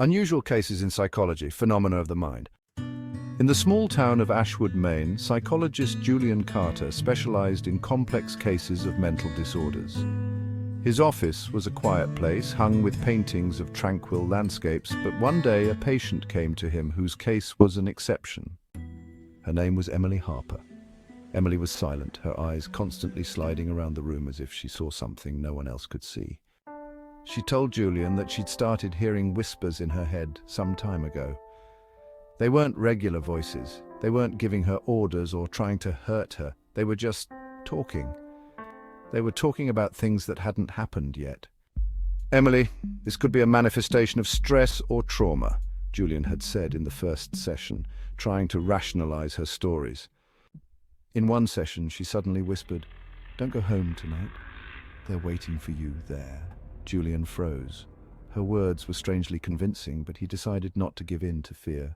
Unusual cases in psychology, phenomena of the mind. In the small town of Ashwood, Maine, psychologist Julian Carter specialized in complex cases of mental disorders. His office was a quiet place, hung with paintings of tranquil landscapes, but one day a patient came to him whose case was an exception. Her name was Emily Harper. Emily was silent, her eyes constantly sliding around the room as if she saw something no one else could see. She told Julian that she'd started hearing whispers in her head some time ago. They weren't regular voices. They weren't giving her orders or trying to hurt her. They were just talking. They were talking about things that hadn't happened yet. "Emily, this could be a manifestation of stress or trauma," Julian had said in the first session, trying to rationalize her stories. In one session, she suddenly whispered, "Don't go home tonight. They're waiting for you there." Julian froze. Her words were strangely convincing, but he decided not to give in to fear.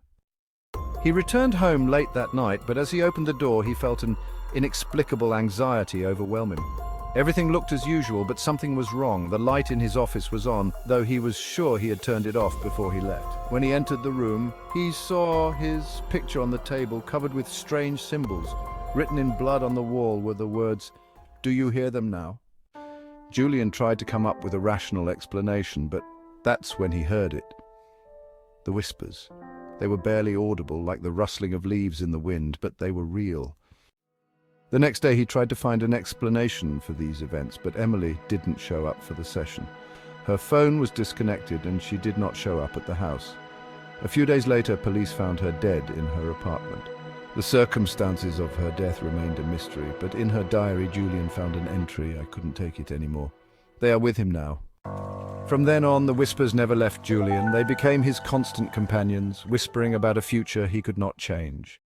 He returned home late that night, but as he opened the door, he felt an inexplicable anxiety overwhelm him. Everything looked as usual, but something was wrong. The light in his office was on, though he was sure he had turned it off before he left. When he entered the room, he saw his picture on the table covered with strange symbols. Written in blood on the wall were the words, "Do you hear them now?" Julian tried to come up with a rational explanation, but that's when he heard it. The whispers. They were barely audible, like the rustling of leaves in the wind, but they were real. The next day he tried to find an explanation for these events, but Emily didn't show up for the session. Her phone was disconnected and she did not show up at the house. A few days later, police found her dead in her apartment. The circumstances of her death remained a mystery, but in her diary Julian found an entry. "I couldn't take it anymore. They are with him now." From then on, the whispers never left Julian. They became his constant companions, whispering about a future he could not change.